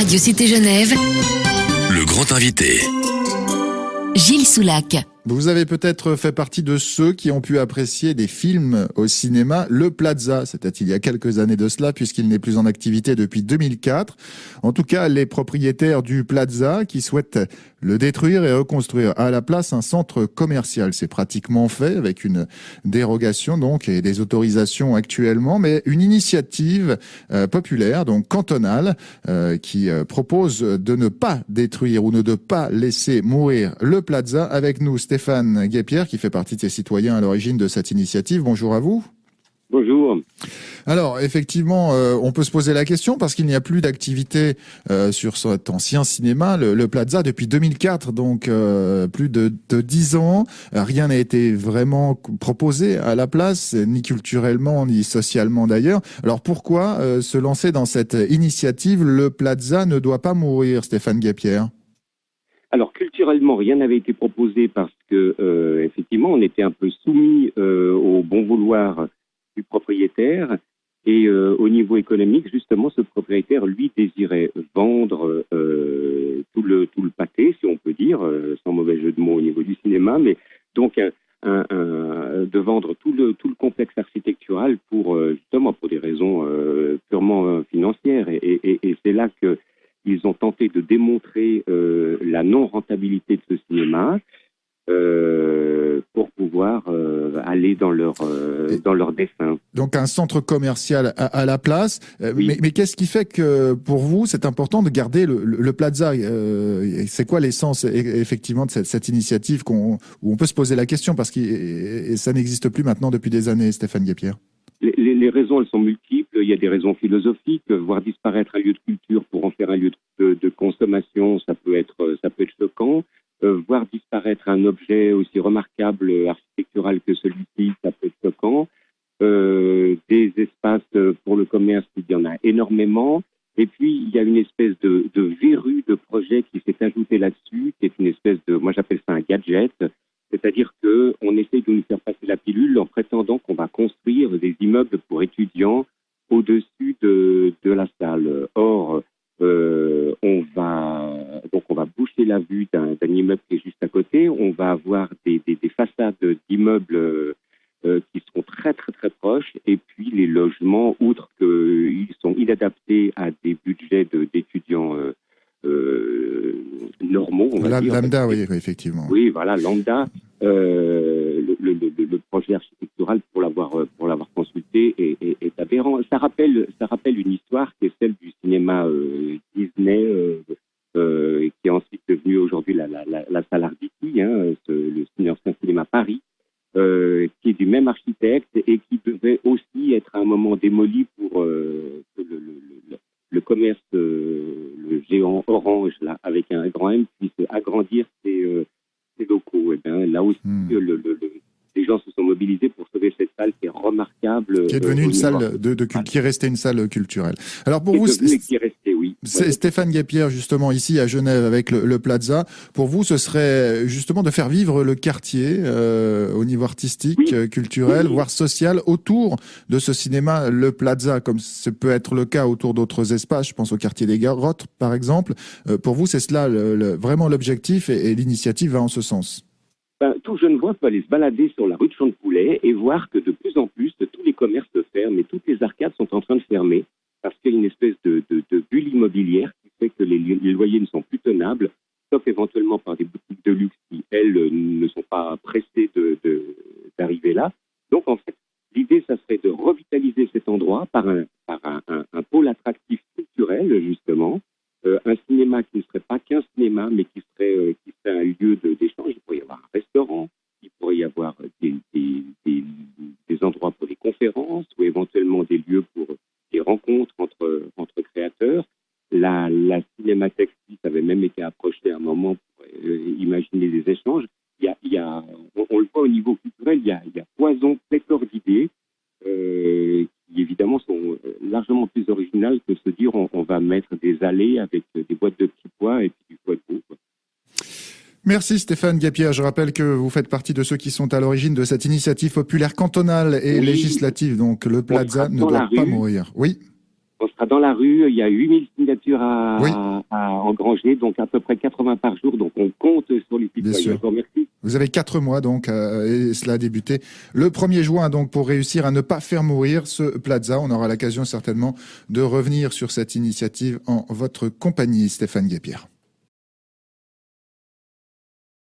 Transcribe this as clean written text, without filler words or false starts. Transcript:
Radio Cité Genève, Le grand invité. Gilles Soulac. Vous avez peut-être fait partie de ceux qui ont pu apprécier des films au cinéma Le Plaza. C'était il y a quelques années de cela, puisqu'il n'est plus en activité depuis 2004. En tout cas, les propriétaires du Plaza qui souhaitent le détruire et reconstruire à la place un centre commercial. C'est pratiquement fait avec une dérogation donc et des autorisations actuellement, mais une initiative populaire, donc cantonale, qui propose de ne pas détruire ou de ne pas laisser mourir le Plaza. Avec nous, Stéphane Guépierre, qui fait partie de ces citoyens à l'origine de cette initiative. Bonjour à vous. Bonjour. Alors, effectivement, on peut se poser la question parce qu'il n'y a plus d'activité sur cet ancien cinéma, le Plaza, depuis 2004, donc plus de 10 ans. Rien n'a été vraiment proposé à la place, ni culturellement, ni socialement d'ailleurs. Alors, pourquoi se lancer dans cette initiative? Le Plaza ne doit pas mourir, Stéphane Guépierre. Alors, culturellement, rien n'avait été proposé parce que, effectivement, on était un peu soumis au bon vouloir du propriétaire. Et au niveau économique, justement, ce propriétaire, lui, désirait vendre tout le pâté, si on peut dire, sans mauvais jeu de mots au niveau du cinéma, mais donc de vendre tout le complexe architectural justement pour des raisons purement financières. Et c'est là que ils ont tenté de démontrer la non-rentabilité de ce cinéma pour pouvoir aller dans leur dessein. Donc un centre commercial à la place. Oui. Mais qu'est-ce qui fait que pour vous, c'est important de garder le Plaza? C'est quoi l'essence effectivement de cette initiative où on peut se poser la question parce que ça n'existe plus maintenant depuis des années, Stéphane Guépierre? Les raisons, elles sont multiples. Il y a des raisons philosophiques. Voir disparaître un lieu de culture pour en faire un lieu de consommation, ça peut être choquant. Voir disparaître un objet aussi remarquable architectural que celui-ci, ça peut être choquant. Des espaces pour le commerce, il y en a énormément. Et puis, il y a une espèce de verrue de projet qui s'est ajoutée là-dessus, qui est une espèce moi j'appelle ça un gadget. C'est-à-dire qu'on essaye de nous faire passer la pilule en prétendant qu'on va construire des immeubles pour étudiants au-dessus de la salle. Or, on va boucher la vue d'un immeuble qui est juste à côté. On va avoir des façades d'immeubles qui seront très très très proches. Et puis les logements, outre qu'ils sont inadaptés à des budgets d'étudiants normaux, on va dire. Lambda, oui, effectivement. Oui, voilà, lambda. Le projet architectural, pour l'avoir consulté, est aberrant. Ça rappelle une histoire qui est celle du cinéma Disney, qui est ensuite devenu aujourd'hui la salle Arditi, le ancien cinéma Paris, qui est du même architecte et qui devait aussi être à un moment démoli pour que le commerce, le géant Orange, là, avec un grand M, puisse agrandir ses locaux. Et bien, là aussi, les gens se sont mobilisés pour sauver cette salle qui est remarquable. Qui est devenue une salle qui est restée une salle culturelle. Alors pour vous, qui est restée, oui. Stéphane Guépierre, justement, ici à Genève avec le Plaza, pour vous, ce serait justement de faire vivre le quartier au niveau artistique, culturel, voire social, autour de ce cinéma, le Plaza, comme ce peut être le cas autour d'autres espaces. Je pense au quartier des Grottes, par exemple. Pour vous, c'est cela vraiment l'objectif et l'initiative va en ce sens. Tout Genevois peut aller se balader sur la rue de Champ-de-Poulet et voir que de plus en plus, tous les commerces ferment et toutes les arcades sont en train de fermer parce qu'il y a une espèce de bulle immobilière qui fait que les loyers ne sont plus tenables, sauf éventuellement par des boutiques de luxe qui, elles, ne sont pas pressées d'arriver là. Donc, en fait, l'idée, ça serait de revitaliser cet endroit par un pôle attractif culturel, justement, un cinéma qui ne serait pas qu'un cinéma, mais qui serait un lieu d'échange. Il pourrait y avoir un restaurant, il pourrait y avoir des endroits pour des conférences ou éventuellement des lieux pour des rencontres entre créateurs. La Cinémathèque suisse avait même été approchée à un moment pour imaginer des échanges. On le voit au niveau culturel, il y a poison, pléthore d'idées qui évidemment sont largement plus originales que se dire on va mettre des allées avec des boîtes de petits pois et puis du poids de veau. Merci Stéphane Guépierre. Je rappelle que vous faites partie de ceux qui sont à l'origine de cette initiative populaire cantonale et législative. Donc le Plaza ne doit pas mourir. Oui. On sera dans dans la rue, il y a 8000 signatures Oui. à engranger, donc à peu près 80 par jour. Donc on compte sur les Bien citoyens. sûr. Je vous remercie. Vous avez 4 mois donc, et cela a débuté le 1er juin donc pour réussir à ne pas faire mourir ce Plaza. On aura l'occasion certainement de revenir sur cette initiative en votre compagnie, Stéphane Guépierre.